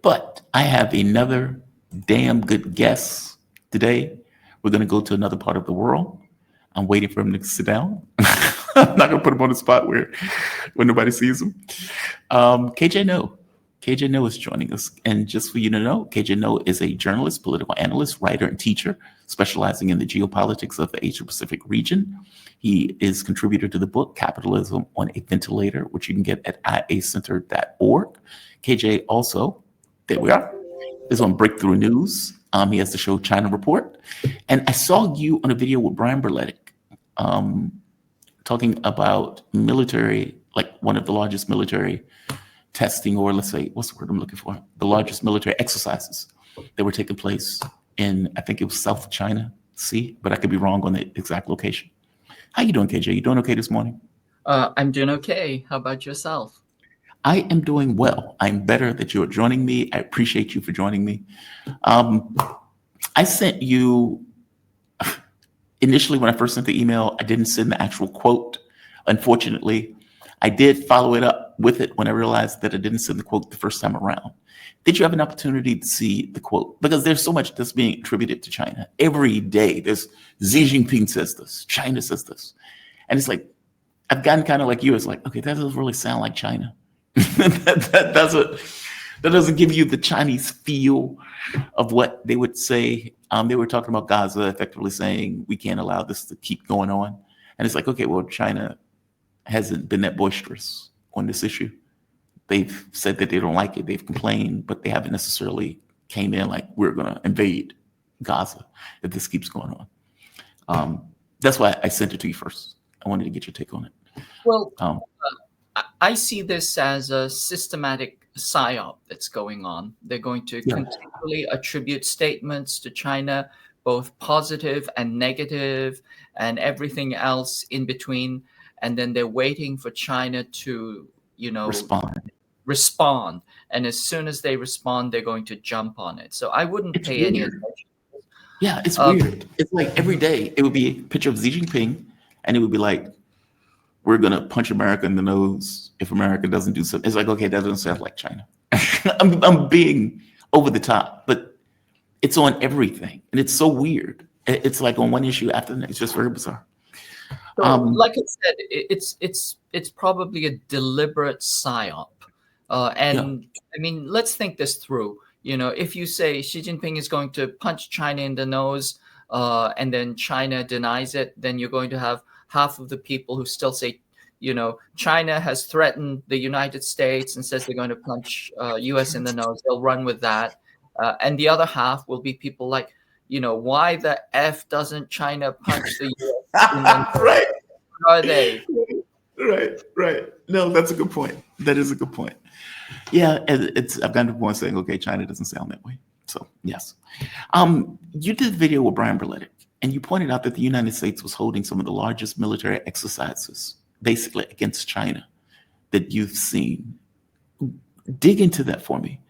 But I have another damn good guest today. We're going to go to another part of the world. I'm waiting for him to sit down. I'm not going to put him on the spot where nobody sees him. KJ No. KJ No is joining us. And just for you to know, KJ No is a journalist, political analyst, writer, and teacher specializing in the geopolitics of the Asia Pacific region. He is contributor to the book Capitalism on a Ventilator, which you can get at iacenter.org. KJ also, there we are, is on Breakthrough News. He has the show China Report. And I saw you on a video with Brian Berletic talking about military, like one of the largest military testing, or let's say, what's the word I'm looking for? The largest military exercises that were taking place in, I think it was South China Sea, but I could be wrong on the exact location. How you doing, KJ? You doing okay this morning? I'm doing okay. How about yourself? I am doing well. I'm better that you're joining me. I appreciate you for joining me. Um, I sent you, initially when I first sent the email, I didn't send the actual quote. Unfortunately, I did follow it up with it when I realized that I didn't send the quote the first time around. Did you have an opportunity to see the quote? Because there's so much that's being attributed to China. Every day there's Xi Jinping says this, China says this. And it's like, I've gotten kind of like you. It's like, okay, that doesn't really sound like China. That doesn't give you the Chinese feel of what they would say. They were talking about Gaza, effectively saying we can't allow this to keep going on. And it's like, okay, well, China hasn't been that boisterous on this issue. They've said that they don't like it. They've complained, but they haven't necessarily came in like we're going to invade Gaza if this keeps going on. That's why I sent it to you first. I wanted to get your take on it. Well, Um, I see this as a systematic psyop that's going on. They're going to yeah, continually attribute statements to China, both positive and negative, and everything else in between. And then they're waiting for China to, respond. respond. And as soon as they respond, they're going to jump on it. So I wouldn't It's pay any weird. attention. Yeah, it's Um, weird. It's like every day it would be a picture of Xi Jinping, and it would be like, we're gonna punch America in the nose if America doesn't do something. It's like, okay, that doesn't sound like China. I'm being over the top, but it's on everything, and it's so weird. It's like on one issue after the next. It's just very bizarre. So, Um, like I said, it's probably a deliberate psyop. yeah, And I mean, let's think this through. If you say Xi Jinping is going to punch China in the nose, and then China denies it, then you're going to have half of the people who still say, China has threatened the United States and says they're going to punch U.S. in the nose. They'll run with that, and the other half will be people like, why the f doesn't China punch the U.S. in the right, are they? right. No, that's a good point. That is a good point. Yeah, it's. I've gotten to the point saying, okay, China doesn't sound that way. So yes, you did a video with Brian Berletic, and you pointed out that the United States was holding some of the largest military exercises, basically against China, that you've seen. Dig into that for me.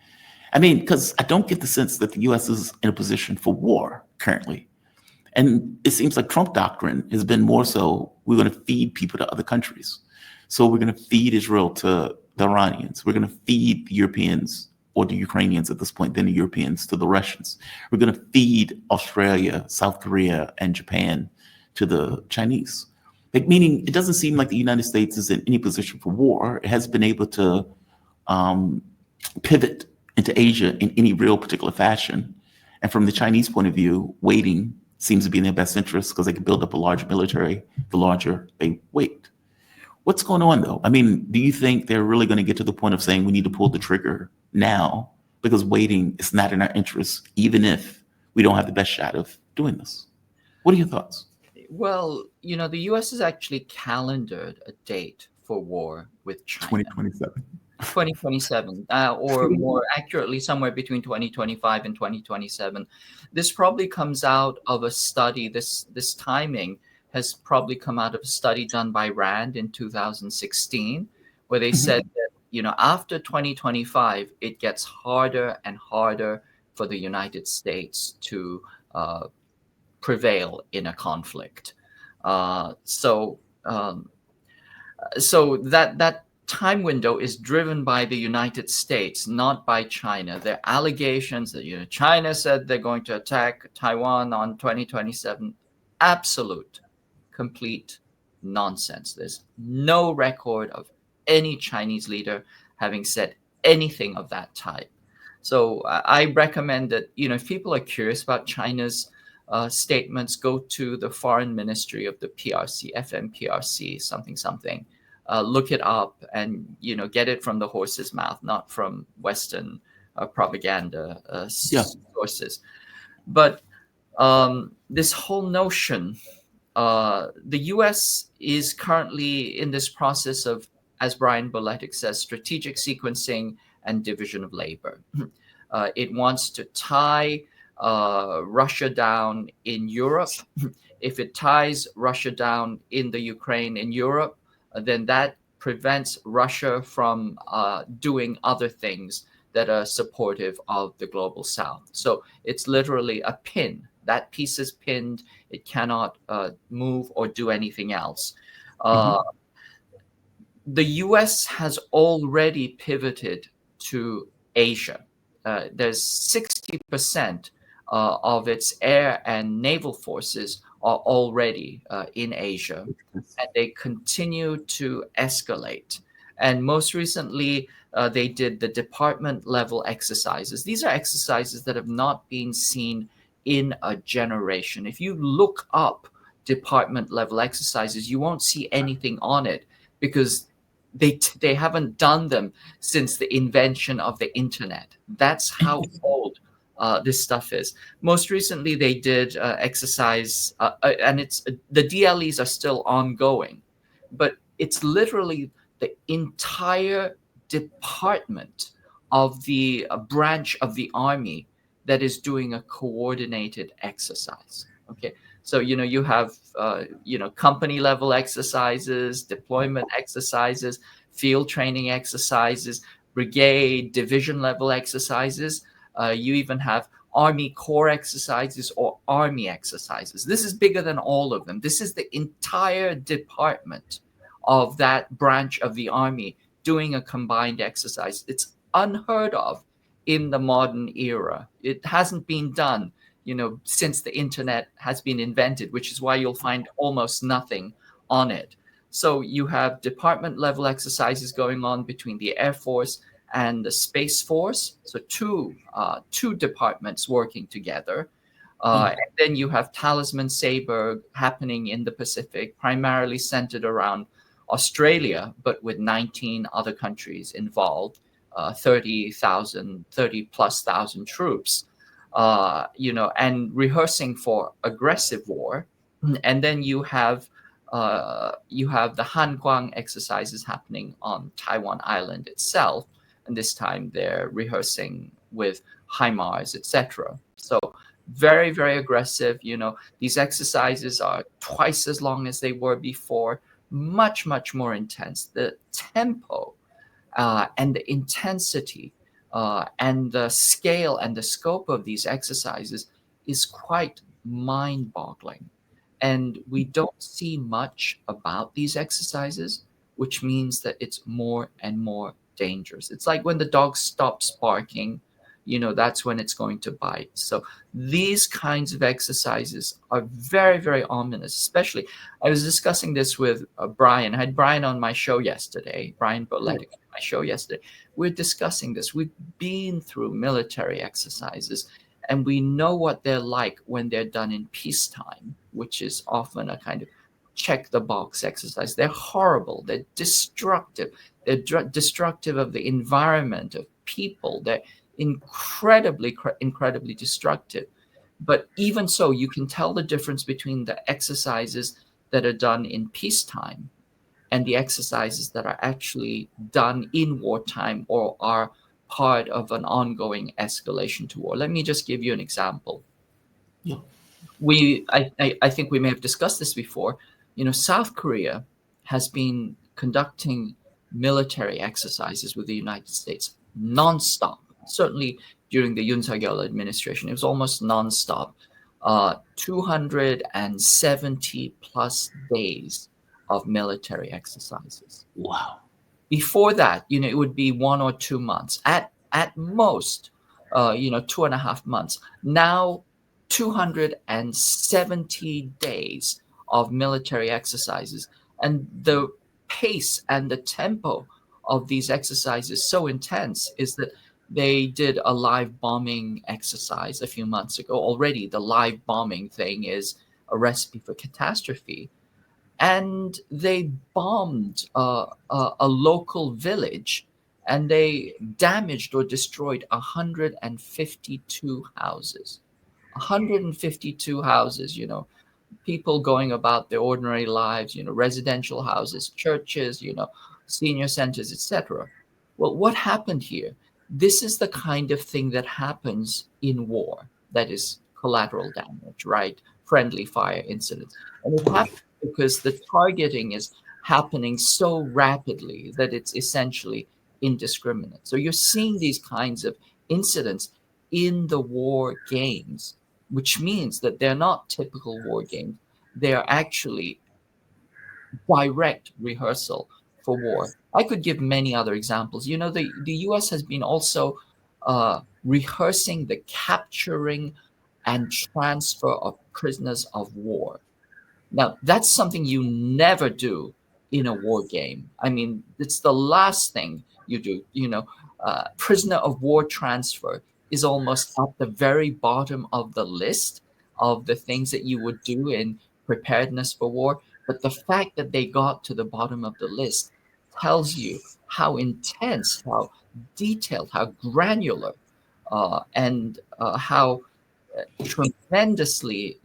I mean, because I don't get the sense that the U.S. is in a position for war currently. And it seems like Trump doctrine has been more so we're going to feed people to other countries. So we're going to feed Israel to the Iranians. We're going to feed the Europeans or the Ukrainians at this point, then the Europeans to the Russians. We're going to feed Australia, South Korea, and Japan to the Chinese. Like, meaning it doesn't seem like the United States is in any position for war. It has been able to um, pivot into Asia in any real particular fashion. And from the Chinese point of view, waiting seems to be in their best interest because they can build up a large military the larger they wait. What's going on though? I mean, do you think they're really going to get to the point of saying we need to pull the trigger now because waiting is not in our interest, even if we don't have the best shot of doing this? What are your thoughts? Well, the U.S. has actually calendared a date for war with China, 2027. 2027, or more accurately, somewhere between 2025 and 2027. This probably comes out of a study. This timing has probably come out of a study done by Rand in 2016, where they said that after 2025, it gets harder and harder for the United States to prevail in a conflict. So um, so that time window is driven by the United States, not by China. There are allegations that China said they're going to attack Taiwan on 2027. Absolute, complete nonsense. There's no record of any Chinese leader having said anything of that type. So I recommend that, if people are curious about China's statements, go to the foreign ministry of the PRC, FMPRC, something, something. Look it up and, get it from the horse's mouth, not from Western propaganda sources. But this whole notion, the US is currently in this process of, as Brian Boletic says, strategic sequencing and division of labor. It wants to tie Russia down in Europe. If it ties Russia down in the Ukraine in Europe, then that prevents Russia from doing other things that are supportive of the global South. So it's literally a pin. That piece is pinned. It cannot move or do anything else. The US has already pivoted to Asia. There's 60% of its air and naval forces are already in Asia, and they continue to escalate. And most recently, they did the department level exercises. These are exercises that have not been seen in a generation. If you look up department level exercises, you won't see anything on it because they haven't done them since the invention of the internet. That's how old this stuff is. Most recently, they did exercise, and it's the DLEs are still ongoing, but it's literally the entire department of the branch of the army that is doing a coordinated exercise. Okay, so you have company level exercises, deployment exercises, field training exercises, brigade, division level exercises. You even have Army Corps exercises or Army exercises. This is bigger than all of them. This is the entire department of that branch of the Army doing a combined exercise. It's unheard of in the modern era. It hasn't been done, since the internet has been invented, which is why you'll find almost nothing on it. So you have department level exercises going on between the Air Force and the Space Force. So two departments working together. And then you have Talisman Sabre happening in the Pacific, primarily centered around Australia, but with 19 other countries involved, 30 plus thousand troops, and rehearsing for aggressive war. And then you have the Hanguang exercises happening on Taiwan Island itself, and this time they're rehearsing with HIMARS, etc. So very, very aggressive. These exercises are twice as long as they were before, much, much more intense. The tempo and the intensity and the scale and the scope of these exercises is quite mind-boggling. And we don't see much about these exercises, which means that it's more and more dangerous. It's like when the dog stops barking, that's when it's going to bite. So these kinds of exercises are very, very ominous. Especially, I was discussing this with Brian. I had Brian on my show yesterday, Brian Boletic on my show yesterday. We're discussing this. We've been through military exercises, and we know what they're like when they're done in peacetime, which is often a kind of check the box exercise. They're horrible. They're destructive. They're destructive of the environment, of people. They're incredibly destructive. But even so, you can tell the difference between the exercises that are done in peacetime and the exercises that are actually done in wartime or are part of an ongoing escalation to war. Let me just give you an example. Yeah. I think we may have discussed this before. South Korea has been conducting military exercises with the United States nonstop. Certainly during the Yoon Suk-yeol administration, it was almost nonstop. 270 plus days of military exercises. Wow. Before that, it would be 1 or 2 months at most, 2.5 months. Now, 270 days of military exercises, and the pace and the tempo of these exercises so intense is that they did a live bombing exercise a few months ago. Already, the live bombing thing is a recipe for catastrophe, and they bombed a local village, and they damaged or destroyed 152 houses. 152 houses, people going about their ordinary lives, residential houses, churches, senior centers, etc. Well, what happened here? This is the kind of thing that happens in war. That is collateral damage, right? Friendly fire incidents. And it happens because the targeting is happening so rapidly that it's essentially indiscriminate. So you're seeing these kinds of incidents in the war games, which means that they're not typical war games. They are actually direct rehearsal for war. I could give many other examples. The US has been also rehearsing the capturing and transfer of prisoners of war. Now, that's something you never do in a war game. I mean, it's the last thing you do. Prisoner of war transfer is almost at the very bottom of the list of the things that you would do in preparedness for war. But the fact that they got to the bottom of the list tells you how intense, how detailed, how granular, and how tremendously,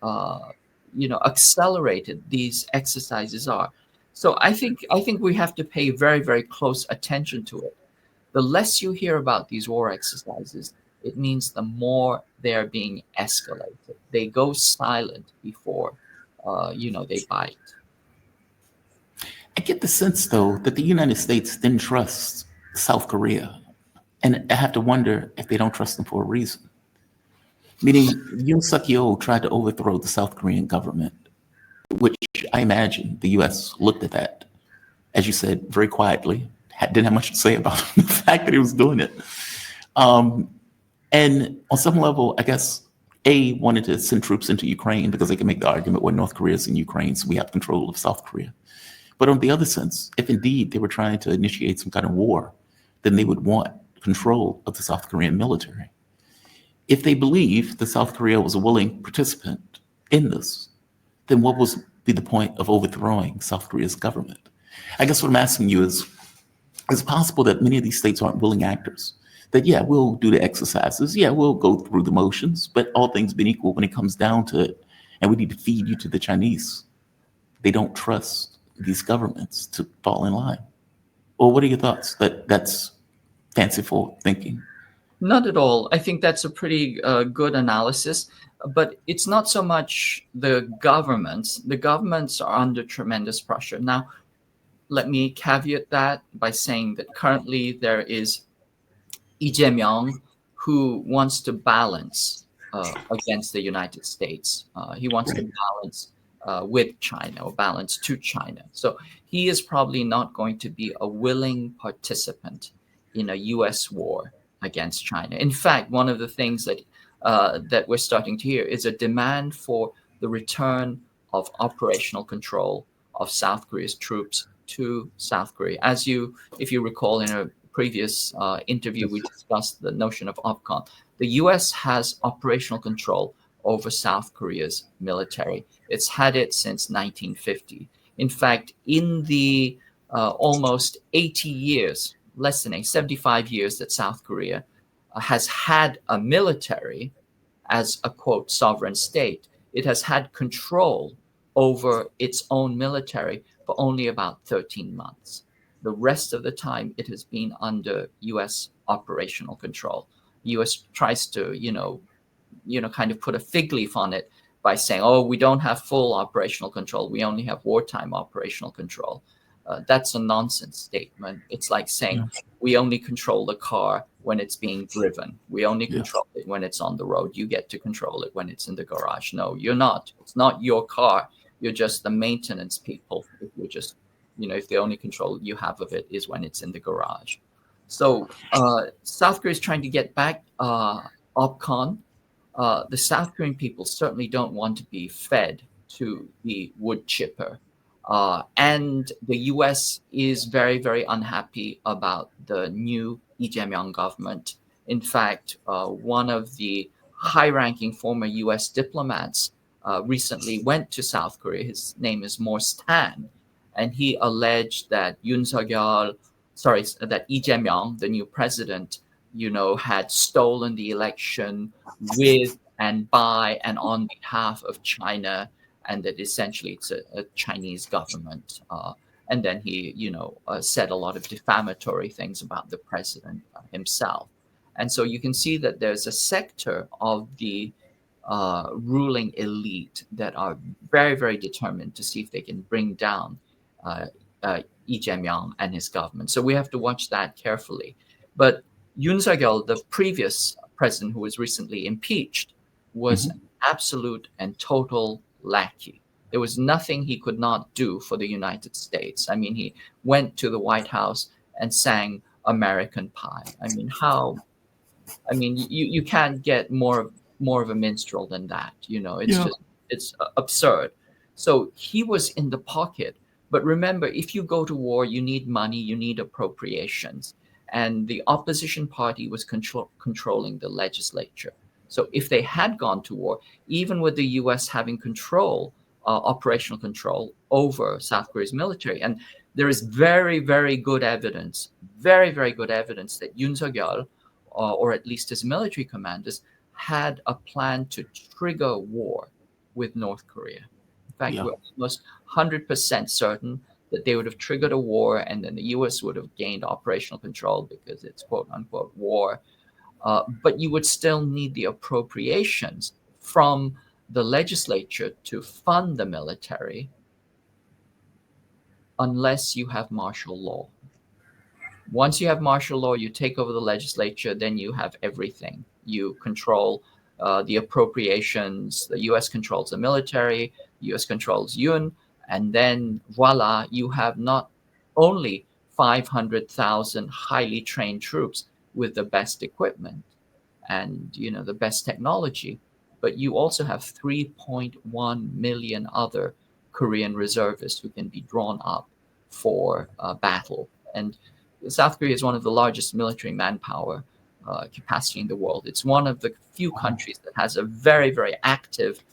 uh, accelerated these exercises are. So I think we have to pay very, very close attention to it. The less you hear about these war exercises, it means the more they're being escalated. They go silent before, they bite. I get the sense, though, that the United States didn't trust South Korea. And I have to wonder if they don't trust them for a reason. Meaning, Yoon Suk Yeol tried to overthrow the South Korean government, which I imagine the US looked at that, as you said, very quietly, didn't have much to say about the fact that he was doing it. And on some level, I guess, A, wanted to send troops into Ukraine because they can make the argument, well, North Korea is in Ukraine, so we have control of South Korea. But on the other sense, if indeed they were trying to initiate some kind of war, then they would want control of the South Korean military. If they believe that South Korea was a willing participant in this, then what was be the point of overthrowing South Korea's government? I guess what I'm asking you is it's possible that many of these states aren't willing actors. That, yeah, we'll do the exercises. Yeah, we'll go through the motions. But all things being equal, when it comes down to it, and we need to feed you to the Chinese, they don't trust these governments to fall in line. Or what are your thoughts? That's fanciful thinking. Not at all. I think that's a pretty good analysis, but it's not so much the governments. The governments are under tremendous pressure. Now, let me caveat that by saying that currently there is Lee Jae-myung, who wants to balance against the United States. He wants to Right. balance with China, or balance to China. So he is probably not going to be a willing participant in a U.S. war against China. In fact, one of the things that we're starting to hear is a demand for the return of operational control of South Korea's troops to South Korea. If you recall, in a previous interview, we discussed the notion of OPCON. The U.S. has operational control over South Korea's military. It's had it since 1950. In fact, in the almost 80 years, less than 75 years that South Korea has had a military as a quote sovereign state, it has had control over its own military for only about 13 months. The rest of the time, it has been under U.S. operational control. U.S. tries to, kind of put a fig leaf on it by saying, "Oh, we don't have full operational control. We only have wartime operational control." That's a nonsense statement. It's like saying Yeah. we only control the car when it's being driven. We only Yeah. control it when it's on the road. You get to control it when it's in the garage. No, you're not. It's not your car. You're just the maintenance people. If you're just if the only control you have of it is when it's in the garage. So South Korea is trying to get back OPCON. The South Korean people certainly don't want to be fed to the wood chipper. And the US is very, very unhappy about the new Lee Jae-myung government. In fact, one of the high-ranking former US diplomats recently went to South Korea. His name is Morse Tan, and he alleged that that Lee Jae-myung, the new president, had stolen the election with and by and on behalf of China, and that essentially it's a Chinese government. And then he, said a lot of defamatory things about the president himself. And so you can see that there's a sector of the ruling elite that are very, very determined to see if they can bring down uh, Lee Jae-myung and his government. So we have to watch that carefully. But Yoon Suk-yeol, the previous president who was recently impeached, was an absolute and total lackey. There was nothing he could not do for the United States. I mean, he went to the White House and sang American Pie. You can't get more of a minstrel than that. It's Yeah. just it's absurd. So he was in the pocket. But remember, if you go to war, you need money, you need appropriations, and the opposition party was controlling the legislature. So if they had gone to war, even with the U.S. having operational control over South Korea's military, and there is very, very good evidence, very, very good evidence that Yoon Suk-yeol, or at least his military commanders, had a plan to trigger war with North Korea. In fact, Yeah. we're almost 100% certain that they would have triggered a war, and then the U.S. would have gained operational control because it's quote unquote war. But you would still need the appropriations from the legislature to fund the military unless you have martial law. Once you have martial law, you take over the legislature, then you have everything. You control the appropriations. The U.S. controls the military. The U.S. controls Yun, and then voila, you have not only 500,000 highly trained troops with the best equipment and the best technology, but you also have 3.1 million other Korean reservists who can be drawn up for battle. And South Korea is one of the largest military manpower capacity in the world. It's one of the few countries that has a very, very active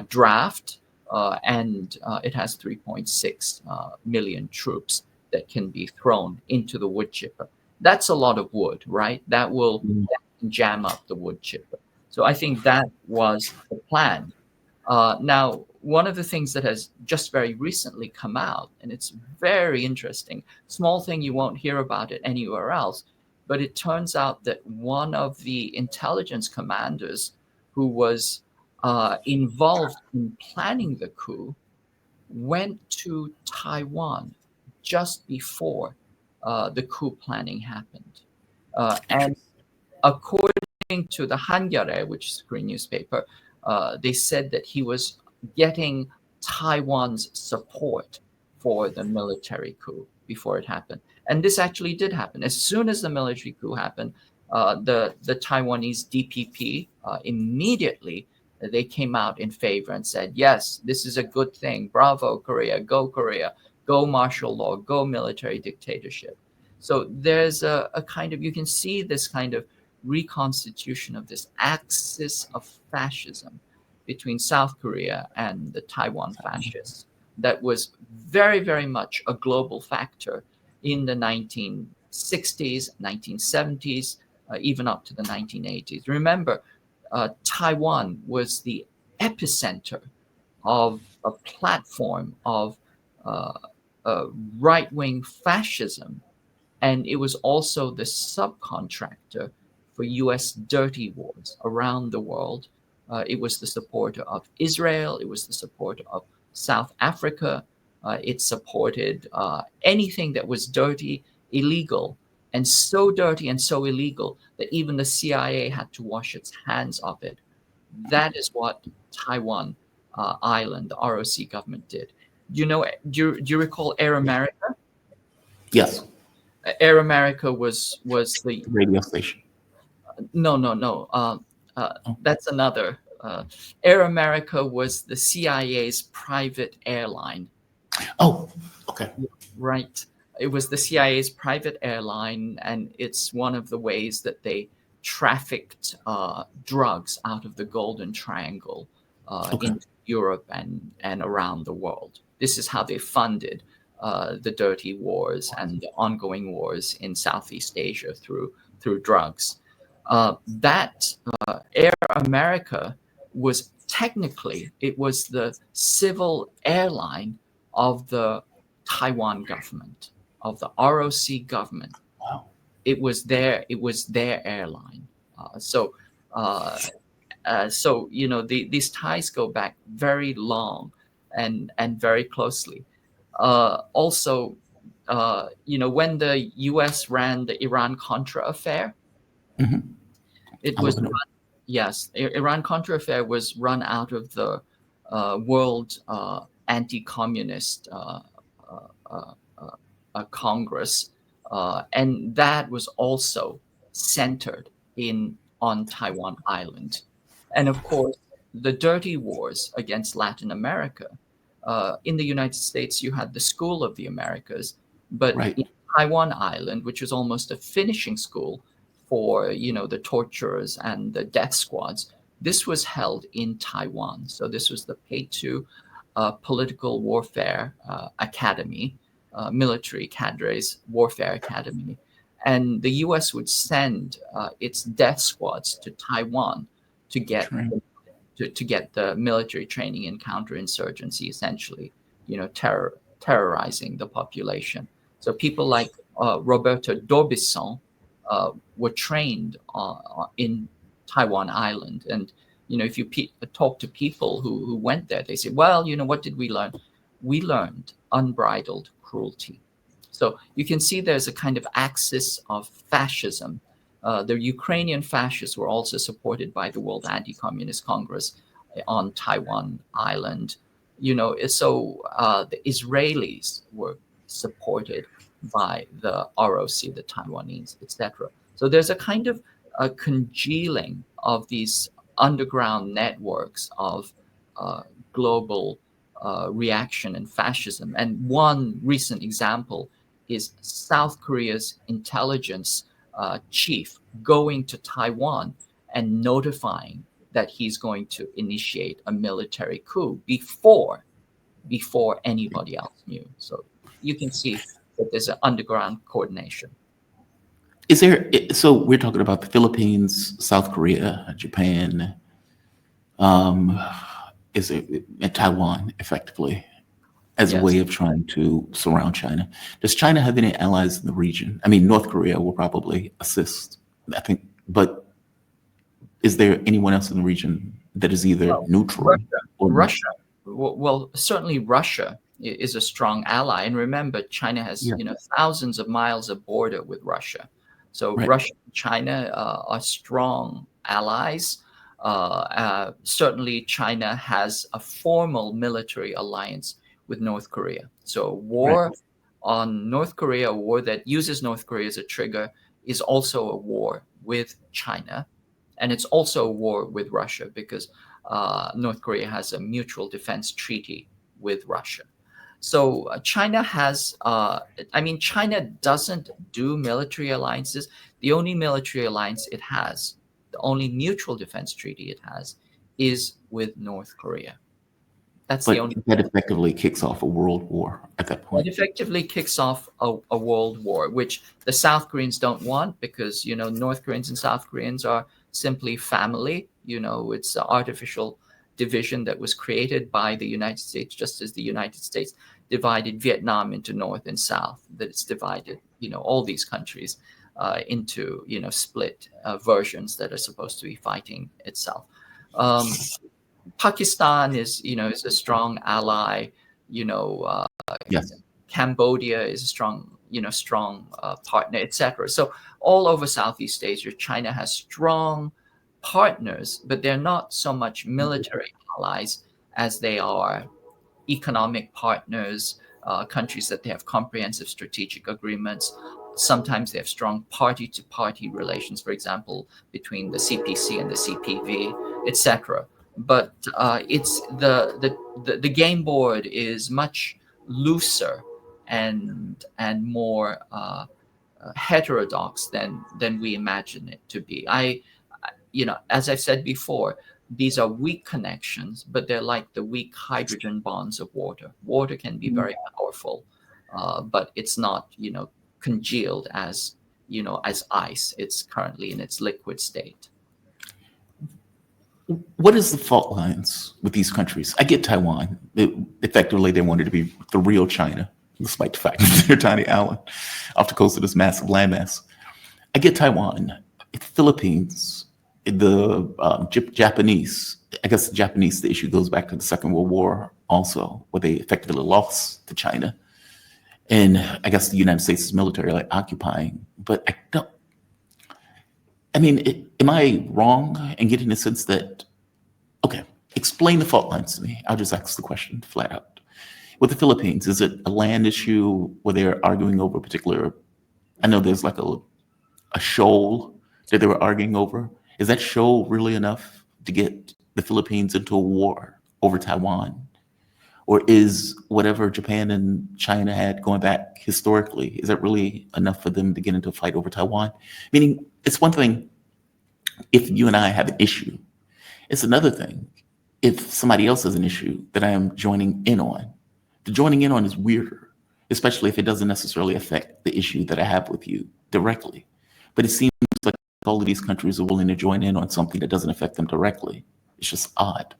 draft, and it has 3.6 million troops that can be thrown into the wood chipper. That's a lot of wood, right? That will jam up the wood chipper. So I think that was the plan. Now, one of the things that has just very recently come out, and it's very interesting, small thing, you won't hear about it anywhere else, but it turns out that one of the intelligence commanders who was involved in planning the coup went to Taiwan just before the coup planning happened. And according to the Hangare, which is a Korean newspaper, they said that he was getting Taiwan's support for the military coup before it happened. And this actually did happen. As soon as the military coup happened, the Taiwanese DPP immediately they came out in favor and said, yes, this is a good thing. Bravo, Korea, go martial law, go military dictatorship. So there's a kind of, you can see this kind of reconstitution of this axis of fascism between South Korea and the Taiwan fascists that was very, very much a global factor in the 1960s, 1970s, even up to the 1980s. Remember, Taiwan was the epicenter of a platform of uh, right-wing fascism, and it was also the subcontractor for US dirty wars around the world. It was the supporter of Israel. It was the supporter of South Africa. It supported anything that was dirty, illegal, and so dirty and so illegal that even the CIA had to wash its hands of it. That is what Taiwan Island, the ROC government did. Do you recall Air America? Yes, Air America was the radio station. no. Oh, That's another. Air America was the CIA's private airline. oh, okay. Right. It was the CIA's private airline, and it's one of the ways that they trafficked drugs out of the Golden Triangle Okay. into Europe and around the world. This is how they funded the dirty wars and the ongoing wars in Southeast Asia through drugs. That Air America was technically it was the civil airline of the Taiwan government, of the ROC government. Wow. It was their airline. So these ties go back very long and very closely. Also, when the U.S. ran the Iran Contra affair, Hmm. it I was live in. yes, Iran Contra affair was run out of the World Anti-Communist uh, uh, Congress, and that was also centered in on Taiwan Island, and of course the dirty wars against Latin America. In the United States, you had the School of the Americas, but Right. in Taiwan Island, which was almost a finishing school for the torturers and the death squads, this was held in Taiwan. So this was the Peitu Political Warfare Academy, military cadres warfare academy, and the U.S. would send its death squads to Taiwan to get Train. to get the military training in counterinsurgency, essentially, terrorizing the population. So people like Roberto D'Orbisson were trained in Taiwan Island, and if you talk to people who went there, they say, well, what did we learn? We learned unbridled cruelty. So you can see there's a kind of axis of fascism. The Ukrainian fascists were also supported by the World Anti-Communist Congress on Taiwan Island. The Israelis were supported by the ROC, the Taiwanese, etc. So there's a kind of a congealing of these underground networks of global reaction and fascism. And one recent example is South Korea's intelligence chief going to Taiwan and notifying that he's going to initiate a military coup before anybody else knew. So you can see that there's an underground coordination. Is there? So we're talking about the Philippines, South Korea, Japan. Um, is it and Taiwan effectively as a way Yes. of trying to surround China? Does China have any allies in the region? I mean, North Korea will probably assist, I think, but is there anyone else in the region that is either Well, neutral Russia, or not? Russia. Well, certainly Russia is a strong ally, and remember, China has Yeah, thousands of miles of border with Russia. So right, Russia and China are strong allies. Certainly, China has a formal military alliance with North Korea. So a right. war on North Korea, a war that uses North Korea as a trigger, is also a war with China. And it's also a war with Russia because North Korea has a mutual defense treaty with Russia. So China doesn't do military alliances. The only military alliance it has, the only mutual defense treaty it has, is with North Korea. That's the But only. that effectively kicks off a world war at that It point. effectively kicks off a world war, which the South Koreans don't want because North Koreans and South Koreans are simply family. It's an artificial division that was created by the United States, just as the United States divided Vietnam into North and South. That it's divided, all these countries into split versions that are supposed to be fighting itself. Um, Pakistan is a strong ally. You know, uh, Yes. Cambodia is a strong partner, etc. So all over Southeast Asia, China has strong partners, but they're not so much military allies as they are economic partners, countries that they have comprehensive strategic agreements. Sometimes they have strong party-to-party relations, for example, between the CPC and the CPV, etc. But it's the game board is much looser and more heterodox than we imagine it to be. As I've said before, these are weak connections, but they're like the weak hydrogen bonds of water. Water can be very powerful, but it's not, congealed as ice. It's currently in its liquid state. What is the fault lines with these countries? I get Taiwan. Effectively, they wanted to be the real China, despite the fact that they're a tiny island off the coast of this massive landmass. I get Taiwan. The Philippines, the Japanese. I guess the Japanese, the issue goes back to the Second World War also, where they effectively lost to China. And I guess the United States is military, like occupying. But I don't. I mean, am I wrong in getting the sense that, okay, explain the fault lines to me. I'll just ask the question flat out. With the Philippines, is it a land issue where they're arguing over a particular, I know there's like a shoal that they were arguing over. Is that shoal really enough to get the Philippines into a war over Taiwan? Or is whatever Japan and China had going back historically, is that really enough for them to get into a fight over Taiwan? Meaning, it's one thing if you and I have an issue. It's another thing if somebody else has an issue that I am joining in on. The joining in on is weirder, especially if it doesn't necessarily affect the issue that I have with you directly. But it seems like all of these countries are willing to join in on something that doesn't affect them directly. It's just odd.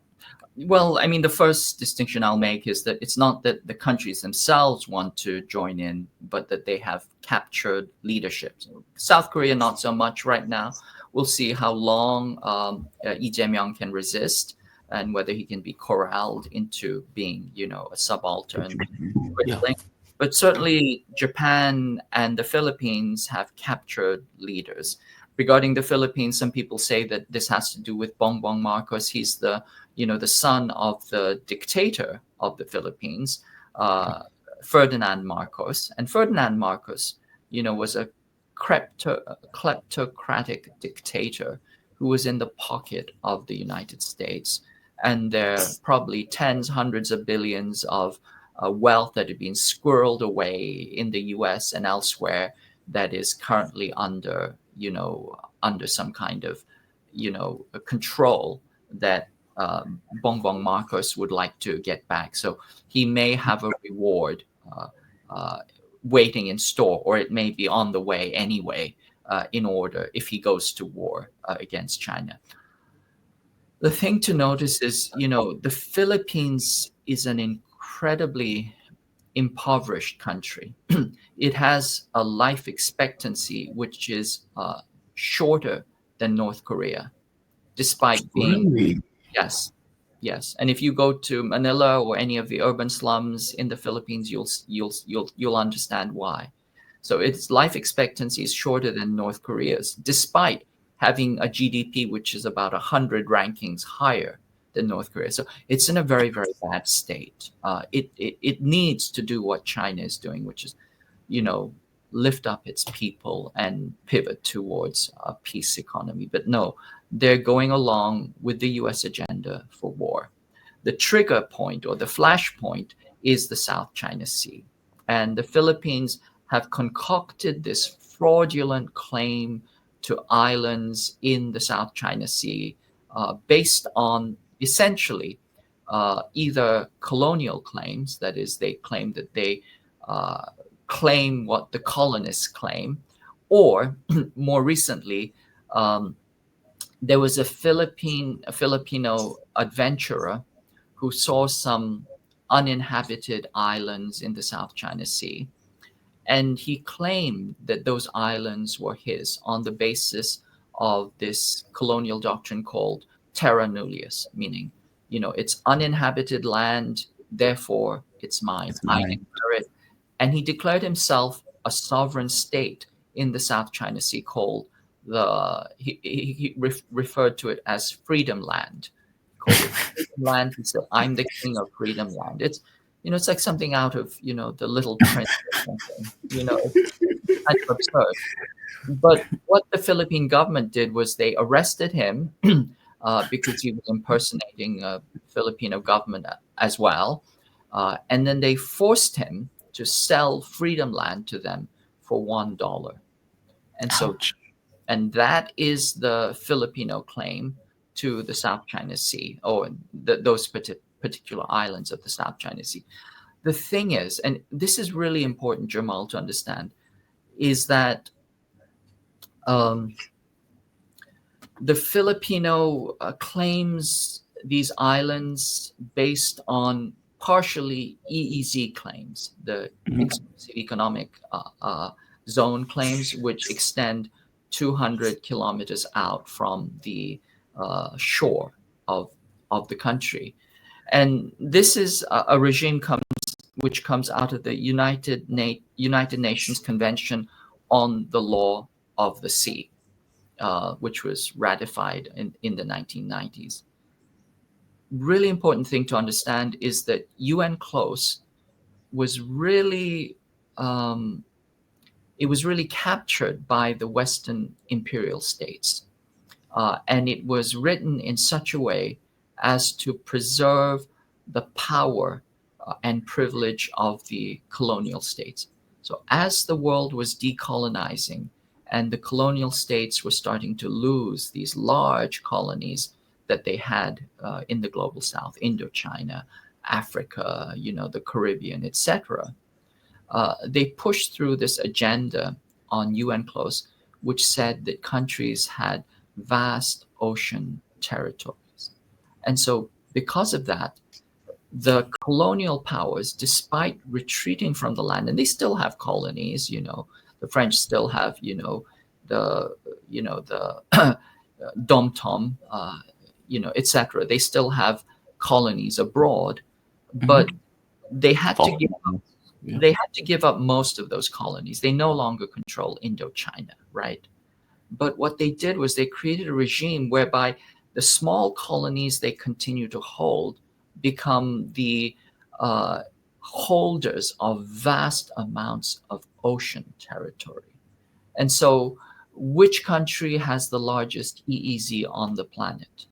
Well, I mean, the first distinction I'll make is that it's not that the countries themselves want to join in, but that they have captured leadership. So South Korea, not so much right now. We'll see how long Lee Jae-myung can resist and whether he can be corralled into being, a subaltern. Yeah. But certainly Japan and the Philippines have captured leaders. Regarding the Philippines, some people say that this has to do with Bongbong Marcos. He's the son of the dictator of the Philippines, Ferdinand Marcos. And Ferdinand Marcos, was a kleptocratic dictator who was in the pocket of the United States. And there are probably tens, hundreds of billions of wealth that had been squirreled away in the US and elsewhere that is currently under some kind of, control that Bongbong Marcos would like to get back. So he may have a reward waiting in store, or it may be on the way anyway, if he goes to war against China. The thing to notice is, the Philippines is an incredibly impoverished country. It has a life expectancy which is shorter than North Korea, despite being Really? yes. And if you go to Manila or any of the urban slums in the Philippines, you'll understand why. So its life expectancy is shorter than North Korea's, despite having a GDP which is about 100 rankings higher than North Korea. So it's in a very, very bad state. It needs to do what China is doing, which is, lift up its people and pivot towards a peace economy. But no, they're going along with the US agenda for war. The trigger point or the flash point is the South China Sea. And the Philippines have concocted this fraudulent claim to islands in the South China Sea based on essentially either colonial claims, that is, they claim that they claim what the colonists claim, or more recently, there was a Filipino adventurer who saw some uninhabited islands in the South China Sea, and he claimed that those islands were his on the basis of this colonial doctrine called terra nullius, meaning, it's uninhabited land, therefore it's mine. It's mine. I inherit. And he declared himself a sovereign state in the South China Sea called he referred to it as Freedom Land, called it Freedom Land. He said, "I'm the king of Freedom Land." It's like something out of the Little Prince or something. It's kind of absurd. But what the Philippine government did was they arrested him because he was impersonating Filipino government as well, and then they forced him to sell Freedom Land to them for $1. And so, Ouch. and that is the Filipino claim to the South China Sea, or those particular islands of the South China Sea. The thing is, and this is really important, Jamal, to understand, is that the Filipino claims these islands based on partially EEZ claims, the Mhm. exclusive economic zone claims, which extend 200 kilometers out from the shore of the country. And this is a regime which comes out of the United Nations Convention on the Law of the Sea, which was ratified in the 1990s. Really important thing to understand is that UNCLOS was really it was really captured by the Western imperial states, and it was written in such a way as to preserve the power and privilege of the colonial states. So as the world was decolonizing and the colonial states were starting to lose these large colonies that they had in the global south, Indochina, Africa, the Caribbean, etc., they pushed through this agenda on UNCLOS, which said that countries had vast ocean territories. And so, because of that, the colonial powers, despite retreating from the land, and they still have colonies, the French still have, the Dom Tom, etc. They still have colonies abroad, but Mhm. they had to give Yeah. they had to give up most of those colonies. They no longer control Indochina, right? But what they did was they created a regime whereby the small colonies they continue to hold become the holders of vast amounts of ocean territory. And so, which country has the largest EEZ on the planet?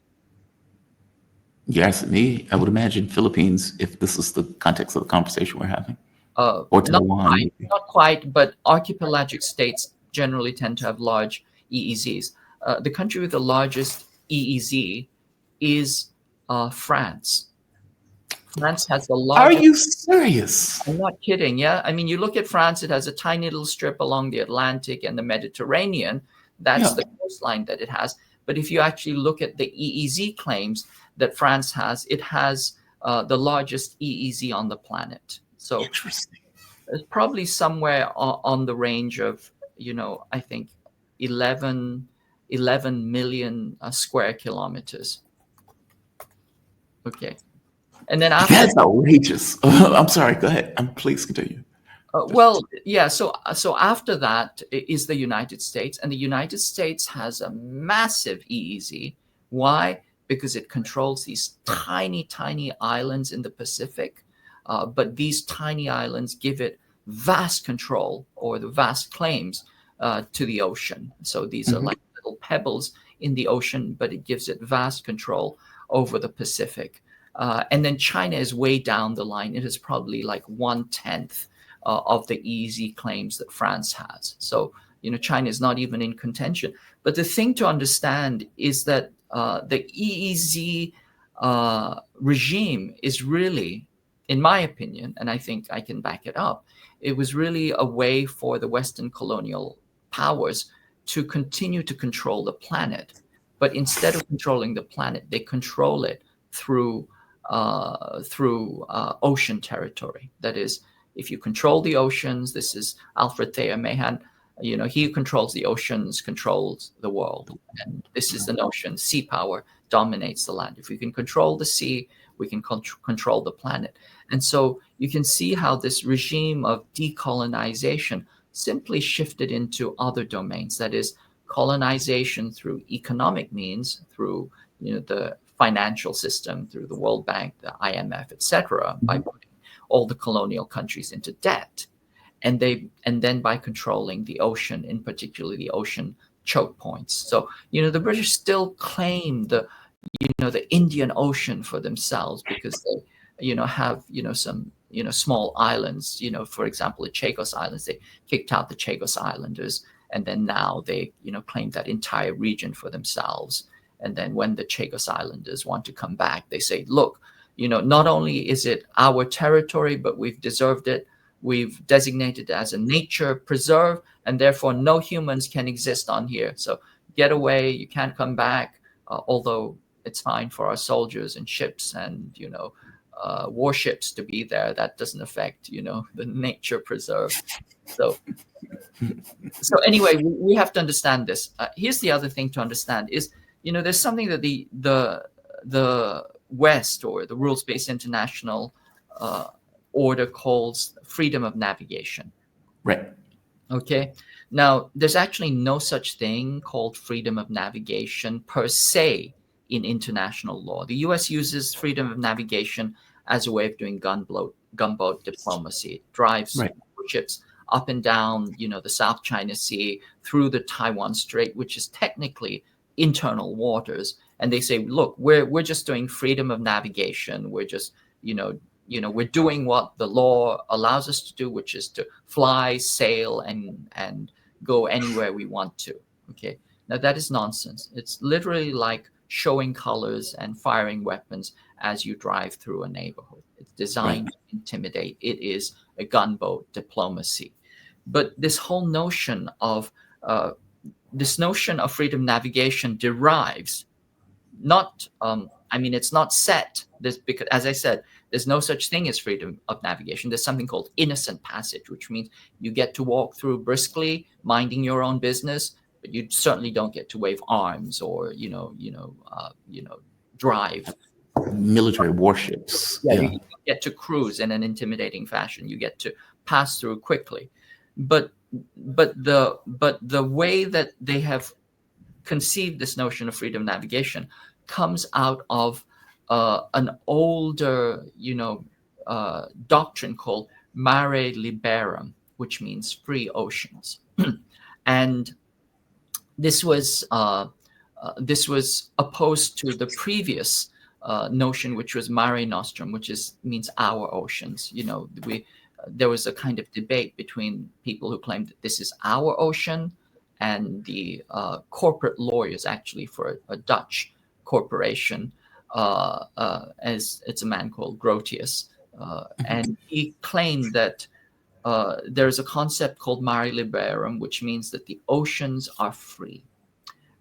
You ask me, I would imagine Philippines, if this is the context of the conversation we're having, or Not Taiwan, quite, maybe. not quite, but archipelagic states generally tend to have large EEZs. The country with the largest EEZ is France. France has the Are largest. you serious? I'm not kidding. Yeah, I mean, you look at France; it has a tiny little strip along the Atlantic and the Mediterranean. That's Yeah. the coastline that it has. But if you actually look at the EEZ claims that France has, it has the largest EEZ on the planet. So Interesting. it's probably somewhere on the range of, I think 11, 11 million square kilometers. Okay. And then after, That's outrageous. I'm sorry. Go ahead. Please continue. well, yeah. So after that is the United States, and the United States has a massive EEZ. Why? Because it controls these tiny, tiny islands in the Pacific. But these tiny islands give it vast control, or the vast claims to the ocean. So these are Mhm. like little pebbles in the ocean, but it gives it vast control over the Pacific. And then China is way down the line. It is probably like 1/10 of the EEZ claims that France has. So, China is not even in contention. But the thing to understand is that the EEZ regime is really, in my opinion, and I think I can back it up, it was really a way for the Western colonial powers to continue to control the planet. But instead of controlling the planet, they control it through ocean territory. That is, if you control the oceans, this is Alfred Thayer Mahan. He who controls the oceans controls the world, and this is the notion: sea power dominates the land. If we can control the sea, we can control the planet. And so you can see how this regime of decolonization simply shifted into other domains. That is, colonization through economic means, through the financial system through the World Bank, the IMF, etc., by putting all the colonial countries into debt, and then by controlling the ocean, in particular the ocean choke points. So the British still claim the Indian Ocean for themselves, because they have some small islands. For example, the Chagos Islands, they kicked out the Chagos Islanders, and then now they claim that entire region for themselves. And then when the Chagos Islanders want to come back, they say, look, not only is it our territory, but we've deserved it. We've designated it as a nature preserve, and therefore no humans can exist on here. So get away, you can't come back, although it's fine for our soldiers and ships and warships to be there. That doesn't affect the nature preserve. So anyway, we have to understand this. Here's the other thing to understand is there's something that the West, or the rules-based international order, calls freedom of navigation. Right. Okay. Now, there's actually no such thing called freedom of navigation per se in international law. The U.S. uses freedom of navigation as a way of doing gunboat diplomacy. It drives ships up and down, the South China Sea, through the Taiwan Strait, which is technically internal waters. And they say, look, we're just doing freedom of navigation. We're just, we're doing what the law allows us to do, which is to fly, sail, and go anywhere we want to. Okay. Now that is nonsense. It's literally like showing colors and firing weapons as you drive through a neighborhood. It's designed to intimidate. It is a gunboat diplomacy. But this whole notion of freedom navigation derives not, it's not set. This, because, as I said, there's no such thing as freedom of navigation. There's something called innocent passage, which means you get to walk through briskly, minding your own business, but you certainly don't get to wave arms or drive military warships. You get to cruise in an intimidating fashion. You get to pass through quickly, but the way that they have conceived this notion of freedom of navigation comes out of an older doctrine called mare liberum, which means free oceans. And this was opposed to the previous notion, which was mare nostrum, which means our oceans. There was a kind of debate between people who claimed that this is our ocean and the corporate lawyers, actually, for a Dutch corporation, as it's a man called Grotius, and he claimed that there's a concept called mare liberum, which means that the oceans are free.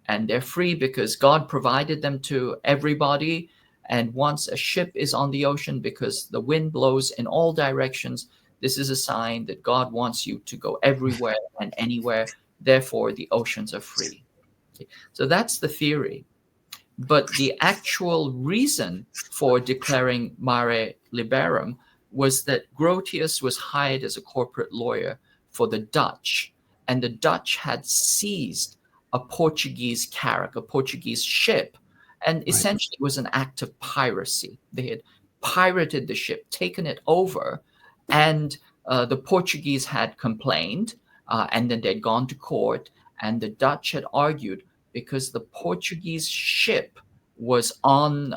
And they're free because God provided them to everybody. And once a ship is on the ocean, because the wind blows in all directions, this is a sign that God wants you to go everywhere and anywhere. Therefore, the oceans are free. Okay. So that's the theory. But the actual reason for declaring mare liberum was that Grotius was hired as a corporate lawyer for the Dutch, and the Dutch had seized a Portuguese carrack, a Portuguese ship, and essentially it was an act of piracy. They had pirated the ship, taken it over, and the Portuguese had complained, and then they'd gone to court, and the Dutch had argued because the Portuguese ship was on,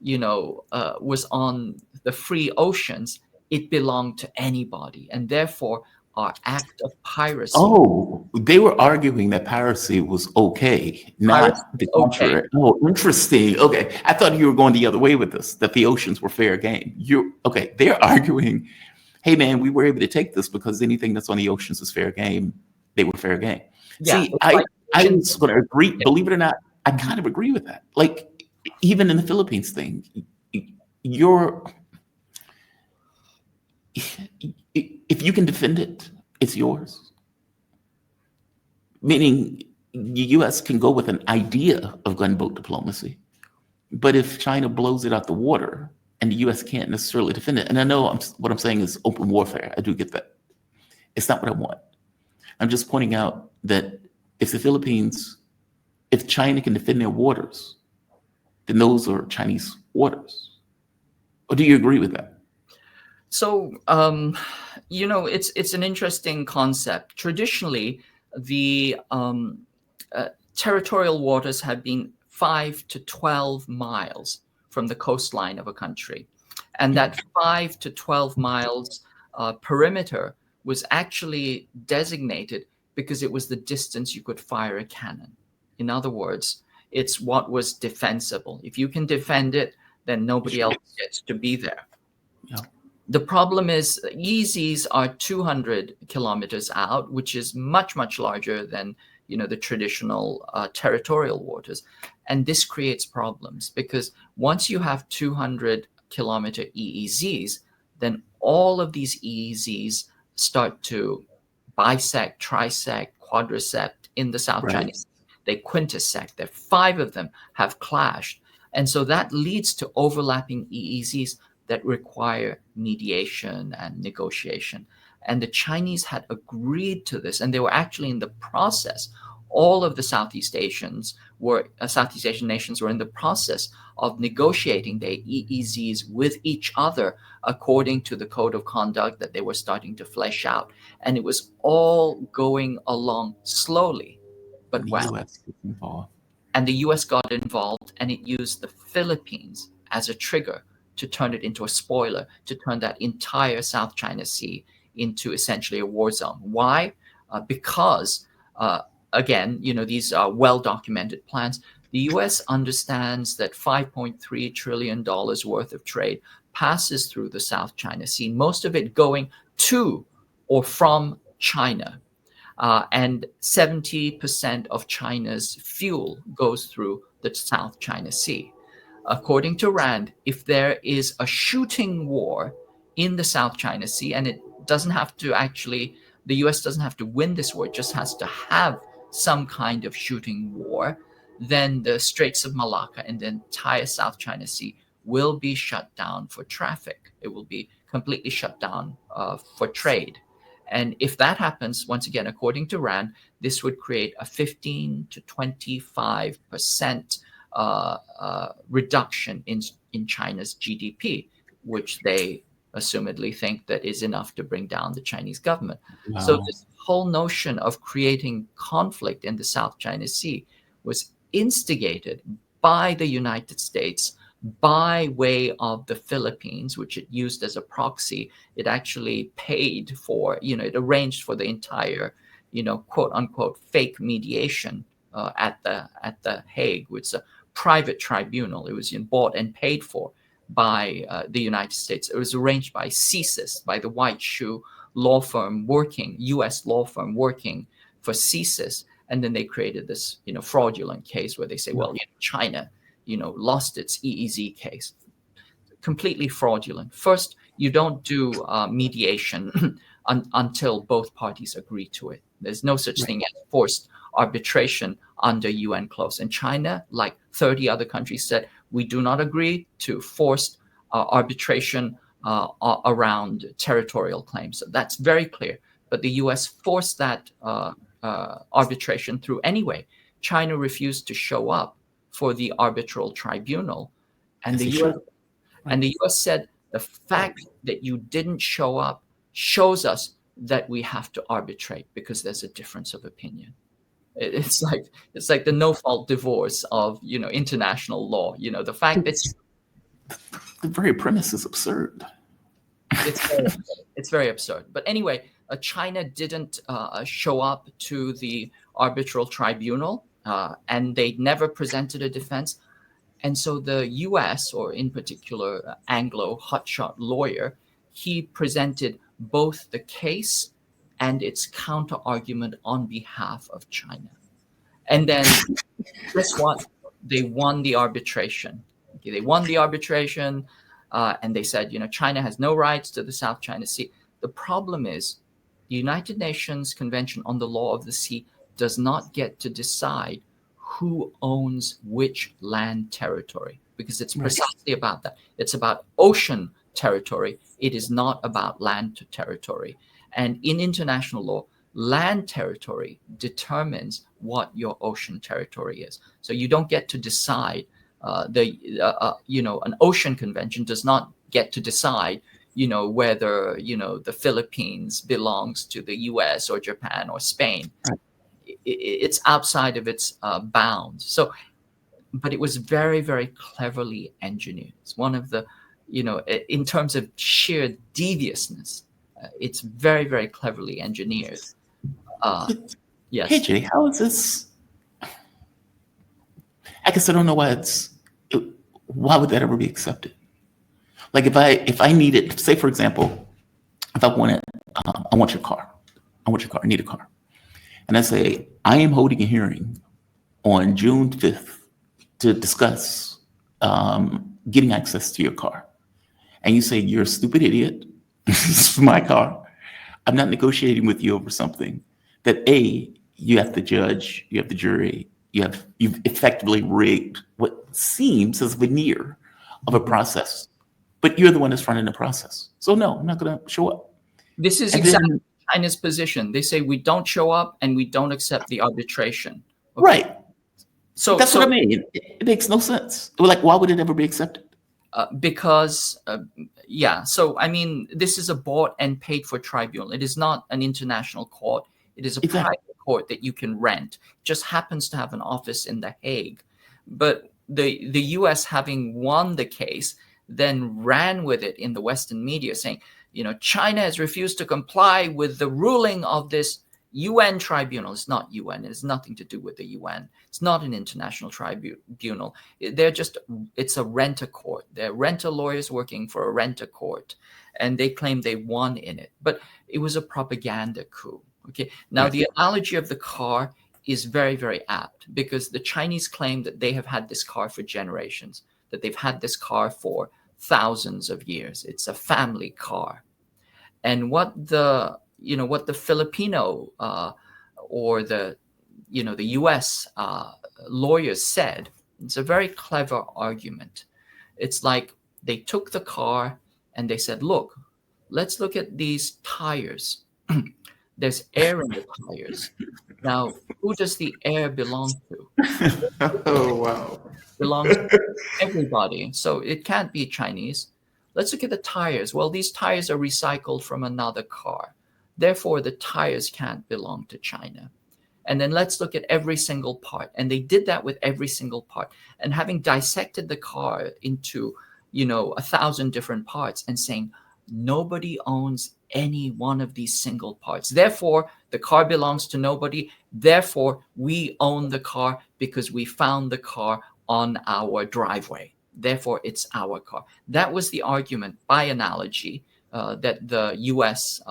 was on the free oceans, it belonged to anybody, and therefore our act of piracy. Oh, they were arguing that piracy was okay, not the contrary. Okay. Oh, interesting. Okay, I thought you were going the other way with this, that the oceans were fair game. Okay, they're arguing, hey man, we were able to take this because anything that's on the oceans is fair game. They were fair game. Yeah, see, I was going to agree. Yeah. Believe it or not, I kind of agree with that. Like, even in the Philippines thing, if you can defend it, it's yours. Meaning, the U.S. can go with an idea of gunboat diplomacy, but if China blows it out the water and the U.S. can't necessarily defend it, and I know what I'm saying is open warfare. I do get that. It's not what I want. I'm just pointing out that if China can defend their waters, then those are Chinese waters. Or do you agree with that? So, it's an interesting concept. Traditionally, the territorial waters have been 5 to 12 miles from the coastline of a country. And that 5 to 12 miles perimeter was actually designated because it was the distance you could fire a cannon. In other words, it's what was defensible. If you can defend it, then nobody else gets to be there. Yeah. The problem is EEZs are 200 kilometers out, which is much, much larger than the traditional territorial waters. And this creates problems because once you have 200-kilometer EEZs, then all of these EEZs start to bisect, trisect, quadrisect in the South China Sea. They quintersect. There 5 of them have clashed. And so that leads to overlapping EEZs that require mediation and negotiation. And the Chinese had agreed to this, and they were actually in the process. All of the Southeast Asian nations were in the process of negotiating their EEZs with each other according to the code of conduct that they were starting to flesh out. And it was all going along slowly, but well. The US gets involved. And the US got involved, and it used the Philippines as a trigger to turn it into a spoiler, to turn that entire South China Sea into essentially a war zone. Why? Because, again, these are well-documented plans. The US understands that $5.3 trillion worth of trade passes through the South China Sea, most of it going to or from China. And 70% of China's fuel goes through the South China Sea. According to Rand, if there is a shooting war in the South China Sea, and it doesn't have to the US doesn't have to win this war, it just has to have some kind of shooting war, then the Straits of Malacca and the entire South China Sea will be shut down for traffic. It will be completely shut down for trade. And if that happens, once again, according to Rand, this would create a 15 to 25% reduction in China's GDP, which they assumedly think that is enough to bring down the Chinese government. Wow. So this whole notion of creating conflict in the South China Sea was instigated by the United States by way of the Philippines, which it used as a proxy. It actually paid for, it arranged for the entire, quote unquote, fake mediation at the Hague, which is a private tribunal. It was bought and paid for by the United States. It was arranged by CSIS, by the white shoe law firm U.S. law firm working for CSIS. And then they created this, fraudulent case where they say, well, China, lost its EEZ case. Completely fraudulent. First, you don't do mediation until both parties agree to it. There's no such thing as forced arbitration under UN clause. And China, like 30 other countries, said, we do not agree to forced arbitration around territorial claims. So that's very clear. But the US forced that arbitration through anyway. China refused to show up for the arbitral tribunal, and the US said the fact that you didn't show up shows us that we have to arbitrate because there's a difference of opinion. It's like the no-fault divorce of international law. The fact that the very premise is absurd. It's very absurd. But anyway, China didn't show up to the arbitral tribunal, and they never presented a defense. And so the US, or in particular Anglo hotshot lawyer, he presented both the case and its counter argument on behalf of China. And then guess what? They won the arbitration. Okay, they won the arbitration, and they said, China has no rights to the South China Sea. The problem is the United Nations Convention on the Law of the Sea does not get to decide who owns which land territory, because it's precisely about that. It's about ocean territory. It is not about land territory. And in international law, land territory determines what your ocean territory is. So you don't get to decide An ocean convention does not get to decide, whether, the Philippines belongs to the US or Japan or Spain. Right. It's outside of its bounds. So, but it was very, very cleverly engineered. It's one of the, in terms of sheer deviousness, it's very, very cleverly engineered. But, hey Yes. Jay, how is this? I guess I don't know why would that ever be accepted? Like if I needed, say for example, if I wanted, I want your car, I need a car, and I say I am holding a hearing on June 5th to discuss getting access to your car, and you say you're a stupid idiot, this is my car. I'm not negotiating with you over something that you have the judge, you have the jury, you've effectively rigged what seems as a veneer of a process, but you're the one that's running the process. So no, I'm not going to show up. This is And exactly then, China's position. They say we don't show up and we don't accept the arbitration. Okay. right, So that's what I mean. It makes no sense. Like, why would it ever be accepted? because so I mean, this is a bought and paid for tribunal. It is not an international court. It is a Exactly. private court that you can rent. It just happens to have an office in The Hague. But the US, having won the case, then ran with it in the Western media, saying, China has refused to comply with the ruling of this UN tribunal. It's not UN. It has nothing to do with the UN. It's not an international tribunal. It's a rent-a-court. They're renter lawyers working for a rent-a-court, and they claim they won in it. But it was a propaganda coup. Okay. Now, Right. the analogy of the car is very, very apt, because the Chinese claim that they have had this car for generations, that they've had this car for thousands of years. It's a family car. And what the Filipino or the US lawyers said, it's a very clever argument. It's like they took the car and they said, look, let's look at these tires. There's air in the tires. Now, who does the air belong to? Oh wow. Belongs to everybody. So it can't be Chinese. Let's look at the tires. Well, these tires are recycled from another car. Therefore, the tires can't belong to China. And then let's look at every single part. And they did that with every single part. And having dissected the car into, 1,000 different parts and saying, nobody owns any one of these single parts. Therefore, the car belongs to nobody. Therefore, we own the car because we found the car on our driveway. Therefore, it's our car. That was the argument, by analogy, that the U.S.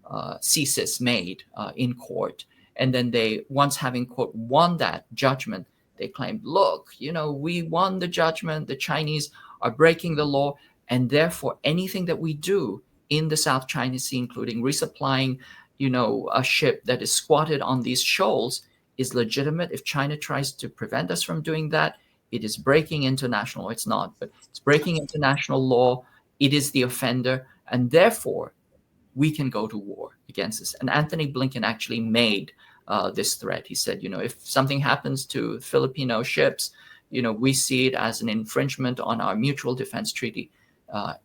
CSIS made in court. And then they, once having, quote, won that judgment, they claimed, look, we won the judgment. The Chinese are breaking the law. And therefore, anything that we do in the South China Sea, including resupplying, a ship that is squatted on these shoals, is legitimate. If China tries to prevent us from doing that, it is breaking international. It's not, but it's breaking international law. It is the offender, and therefore we can go to war against this. And Anthony Blinken actually made this threat. He said, if something happens to Filipino ships, we see it as an infringement on our mutual defense treaty,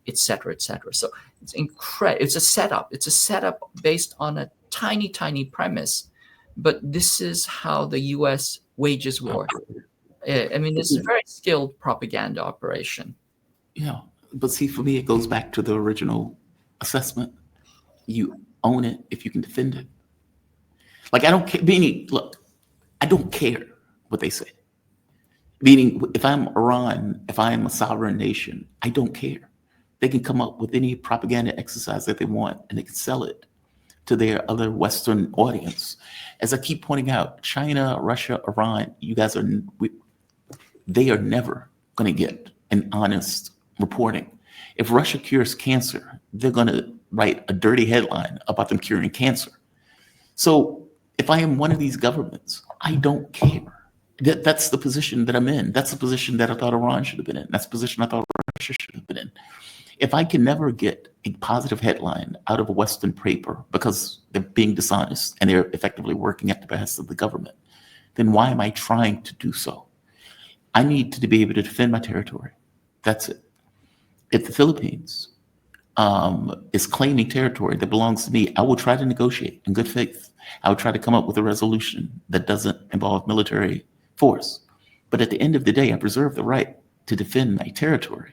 et cetera, et cetera. So it's incredible. It's a setup. It's a setup based on a tiny, tiny premise. But this is how the U.S. wages war. I mean, this is a very skilled propaganda operation. Yeah, but see, for me, it goes back to the original assessment. You own it if you can defend it. Like, I don't care. Meaning, look, I don't care what they say. Meaning, if I'm Iran, if I am a sovereign nation, I don't care. They can come up with any propaganda exercise that they want, and they can sell it to their other Western audience. As I keep pointing out, China, Russia, Iran, they are never going to get an honest reporting. If Russia cures cancer, they're going to write a dirty headline about them curing cancer. So if I am one of these governments, I don't care. That's the position that I'm in. That's the position that I thought Iran should have been in. That's the position I thought Russia should have been in. If I can never get a positive headline out of a Western paper because they're being dishonest and they're effectively working at the behest of the government, then why am I trying to do so? I need to be able to defend my territory. That's it. If the Philippines is claiming territory that belongs to me, I will try to negotiate in good faith. I will try to come up with a resolution that doesn't involve military force. But at the end of the day, I preserve the right to defend my territory.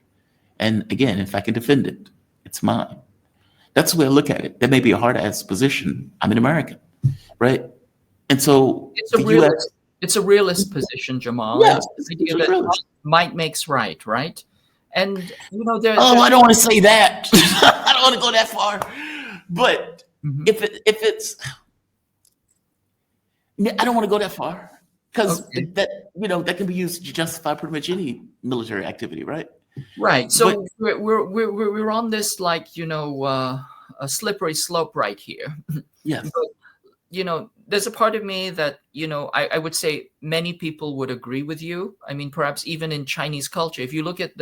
And again, if I can defend it, it's mine. That's the way I look at it. That may be a hard ass position. I'm an American, right? And so It's a the U.S. realist. It's a realist position, Jamal, and Yes, it's the it's idea a that realist. might makes right? And Oh, I don't want to say that. I don't want to go that far. But Mhm. if it's, I don't want to go that far because Okay. that can be used to justify pretty much any military activity, right? Right. But So we're on this a slippery slope right here. yes, But there's a part of me that I would say many people would agree with you. I mean, perhaps even in Chinese culture, if you look at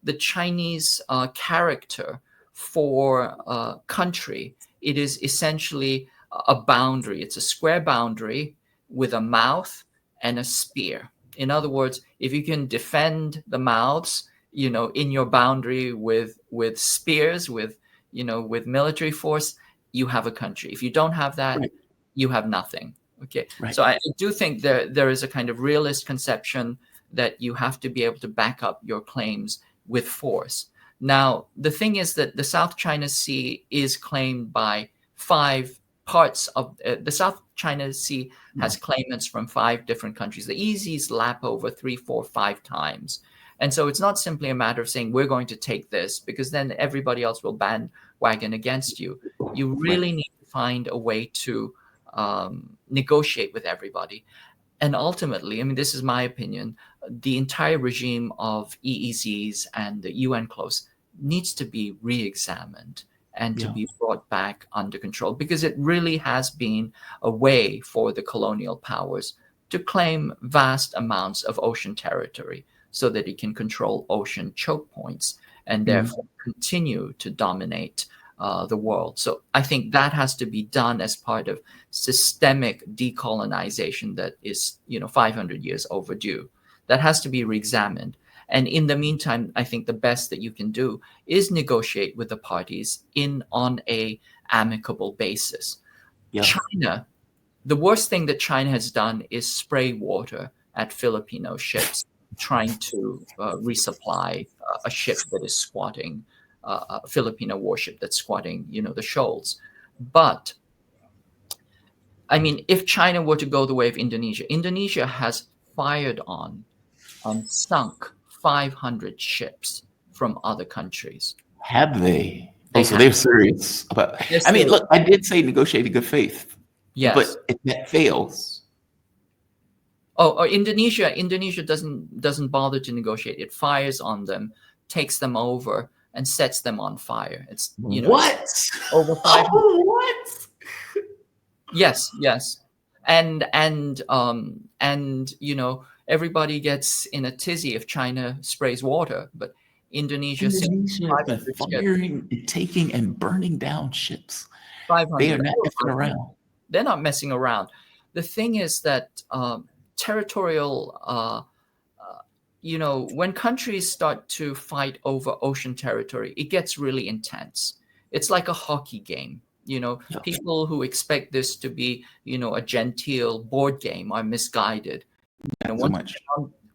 the Chinese character for country, it is essentially a boundary. It's a square boundary with a mouth and a spear. In other words, if you can defend the mouths, in your boundary with spears, with military force, you have a country. If you don't have that, right, you have nothing. Okay. right, So I do think there is a kind of realist conception that you have to be able to back up your claims with force. Now, the thing is that the South China Sea is claimed by five parts of the South China Sea has claimants from five different countries. The EEZs lap over 3, 4, 5 times. And so it's not simply a matter of saying we're going to take this because then everybody else will bandwagon against you. You right. really need to find a way to negotiate with everybody. And ultimately, I mean, this is my opinion, the entire regime of EEZs and the UN clause needs to be re-examined and to Yeah, be brought back under control because it really has been a way for the colonial powers to claim vast amounts of ocean territory so that it can control ocean choke points and therefore continue to dominate the world. So I think that has to be done as part of systemic decolonization that is, 500 years overdue. That has to be reexamined. And in the meantime, I think the best that you can do is negotiate with the parties on a amicable basis. yeah. China, the worst thing that China has done is spray water at Filipino ships trying to resupply a ship that is squatting, a Filipino warship that's squatting, the shoals. But I mean, if China were to go the way of Indonesia, Indonesia has fired on and sunk 500 ships from other countries. Have they? Oh, They so have. they're serious about. They're I mean, serious. look, I did say negotiate in good faith, Yes. but if that fails, Oh, Indonesia doesn't bother to negotiate. It fires on them, takes them over, and sets them on fire. It's what? over 500. Oh, what? Yes, and everybody gets in a tizzy if China sprays water, but Indonesia sinks Indonesia has been 500 ships. firing and taking and burning down ships. They are 500. not effing around. They're not messing around. The thing is that territorial, when countries start to fight over ocean territory, it gets really intense. It's like a hockey game. Yeah. People who expect this to be, a genteel board game are misguided. Not so much.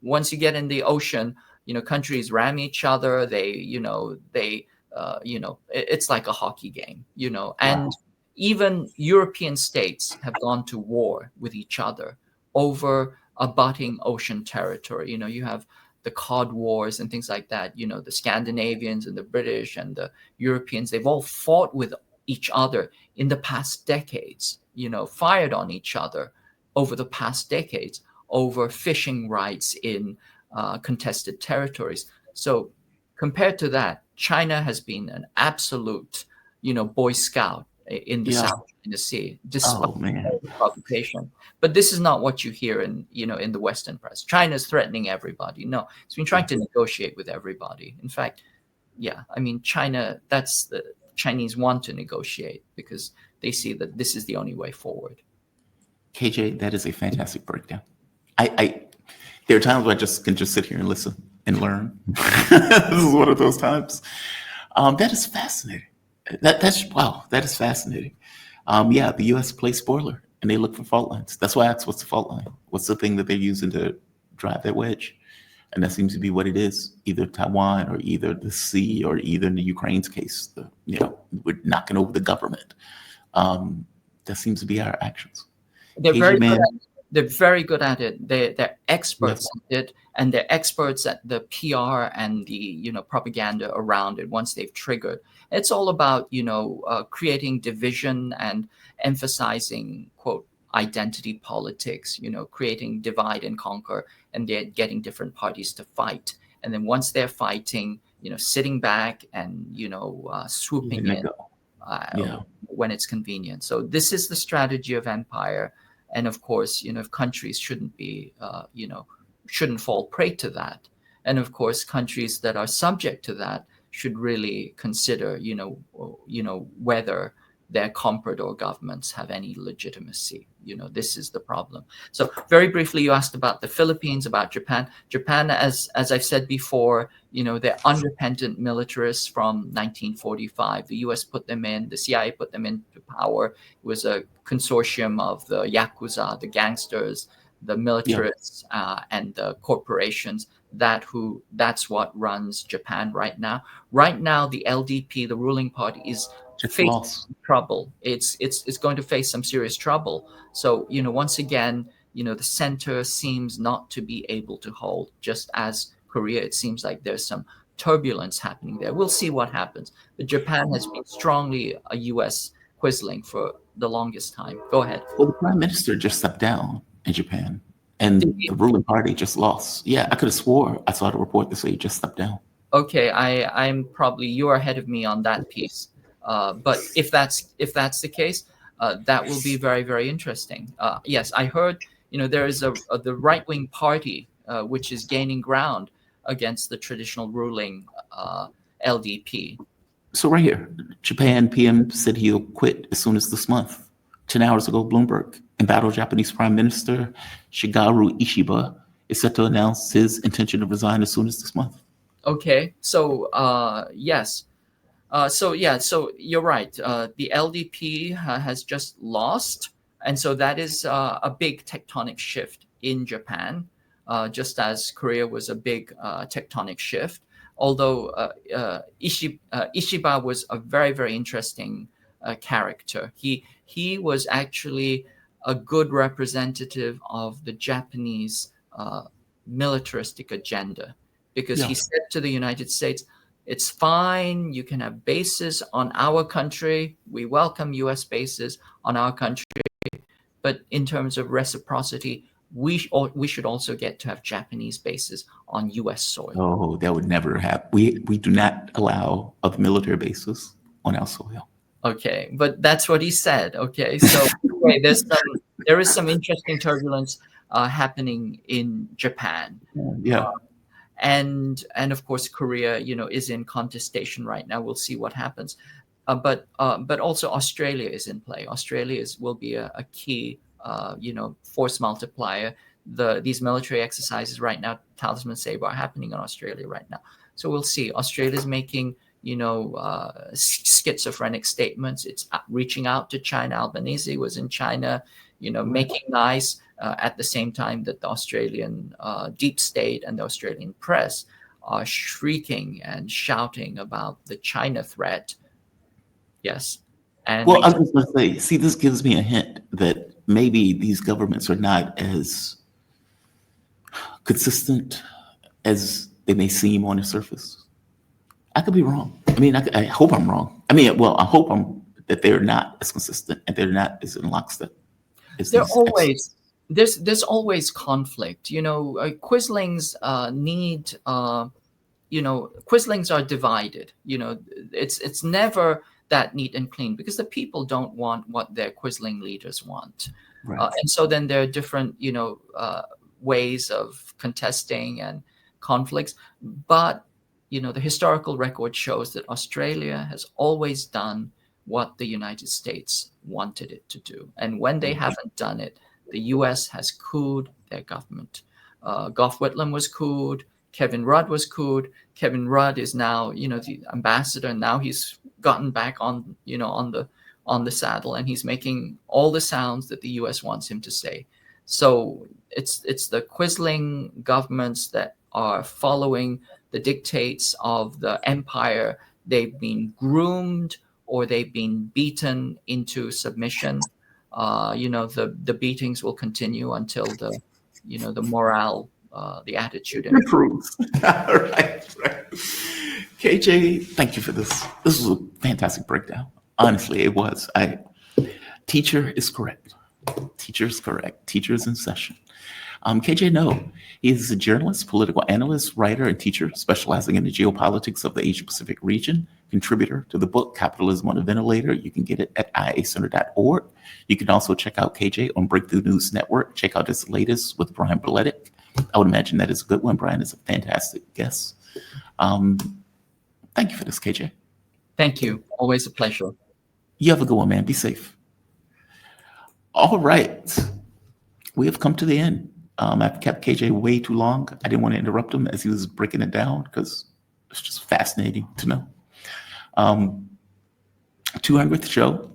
Once you get in the ocean, countries ram each other. It's like a hockey game, and Wow. even European states have gone to war with each other over abutting ocean territory. You have the Cod Wars and things like that. The Scandinavians and the British and the Europeans, they've all fought with each other in the past decades, fired on each other over the past decades over fishing rights in contested territories. So compared to that, China has been an absolute, Boy Scout in the Yeah. South China Sea, despite Oh man. all the provocation. But this is not what you hear in the Western press. China's threatening everybody. No, it's been trying to negotiate with everybody. In fact, yeah, I mean, that's the Chinese want to negotiate because they see that this is the only way forward. KJ, that is a fantastic breakdown. I There are times where I just can just sit here and listen and learn. This is one of those times. That is fascinating. That's wow. That is fascinating. Yeah, the U.S. plays spoiler, and they look for fault lines. That's why I asked, "What's the fault line? What's the thing that they're using to drive that wedge?" And that seems to be what it is: either Taiwan, or either the sea, or either in the Ukraine's case, we're knocking over the government. That seems to be our actions. They're KG very good man, at they're very good at it. They're experts yes, at it, and they're experts at the PR and the propaganda around it. Once they've triggered, it's all about creating division and emphasizing quote identity politics. Creating divide and conquer, and they're getting different parties to fight. And then once they're fighting, sitting back and swooping letting it in go. uh, Yeah, when it's convenient. So this is the strategy of empire, and of course, if countries shouldn't fall prey to that, and of course, countries that are subject to that should really consider, whether their comprador governments have any legitimacy. This is the problem. So very briefly, you asked about the Philippines, about Japan. Japan, as I've said before, they're unrepentant militarists from 1945. The US put them in, the CIA put them into power. It was a consortium of the Yakuza, the gangsters, the yeah, militarists, and the corporations. That's what runs Japan right now. Right now, the LDP, the ruling party, is just facing lost. trouble. It's going to face some serious trouble. So once again, the center seems not to be able to hold. Just as Korea, it seems like there's some turbulence happening there. We'll see what happens. But Japan has been strongly a U.S. quisling for the longest time. Go ahead. Well, the prime minister just stepped down in Japan, and the ruling party just lost. Yeah, I could have swore I saw the report that say he just stepped down. Okay, I'm probably you're ahead of me on that piece. But if that's the case, that will be very very interesting. Yes, I heard there is the right wing party which is gaining ground against the traditional ruling LDP. So right here, Japan PM said he'll quit as soon as this month. 10 hours ago, Bloomberg, embattled Japanese Prime Minister Shigeru Ishiba is set to announce his intention to resign as soon as this month. Okay, so yes. So yeah, so you're right. The LDP has just lost, and so that is a big tectonic shift in Japan, just as Korea was a big tectonic shift. Although Ishiba was a very very interesting character. He was actually a good representative of the Japanese militaristic agenda, because he Yeah. said to the United States, it's fine. You can have bases on our country. We welcome U.S. bases on our country. But in terms of reciprocity, we should also get to have Japanese bases on U.S. soil. Oh, that would never happen. We do not allow other military bases on our soil. Okay, but that's what he said. Okay, so anyway, there is some interesting turbulence happening in Japan. Yeah. And of course Korea is in contestation right now. We'll see what happens. But also Australia is in play. Australia will be a key force multiplier. These military exercises right now, Talisman Sabre, are happening in Australia right now. So we'll see. Australia's making schizophrenic statements. It's reaching out to China. Albanese was in China, making nice, at the same time that the Australian deep state and the Australian press are shrieking and shouting about the China threat. Yes. And Well, I was just going to say, see, this gives me a hint that maybe these governments are not as consistent as they may seem on the surface. I could be wrong. I mean, I hope I'm wrong. I mean, well, I hope that they're not as consistent and they're not as in lockstep as they're these. always there's always conflict. Quislings need quislings are divided. It's never that neat and clean, because the people don't want what their quisling leaders want. Right. And so then there are different ways of contesting and conflicts. But the historical record shows that Australia has always done what the United States wanted it to do, and when they haven't done it, the US has cooed their government. Gough Whitlam was cooled. Kevin Rudd was cooled. Kevin Rudd is now, the ambassador. Now he's gotten back on, on the saddle, and he's making all the sounds that the U.S. wants him to say. So it's the quisling governments that are following the dictates of the empire. They've been groomed or they've been beaten into submission. The beatings will continue until the morale, the attitude improves. Right. KJ, thank you for this. This was a fantastic breakdown. Honestly, it was. Teacher is correct. Teacher is correct. Teacher is in session. KJ No, he is a journalist, political analyst, writer, and teacher specializing in the geopolitics of the Asia-Pacific region, contributor to the book Capitalism on a Ventilator. You can get it at iacenter.org. You can also check out KJ on Breakthrough News Network. Check out his latest with Brian Berletic. I would imagine that is a good one. Brian is a fantastic guest. Thank you for this, KJ. Thank you. Always a pleasure. You have a good one, man. Be safe. All right. We have come to the end. I've kept KJ way too long. I didn't want to interrupt him as he was breaking it down because it's just fascinating to know. 200th show.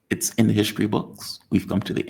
It's in the history books. We've come to the end.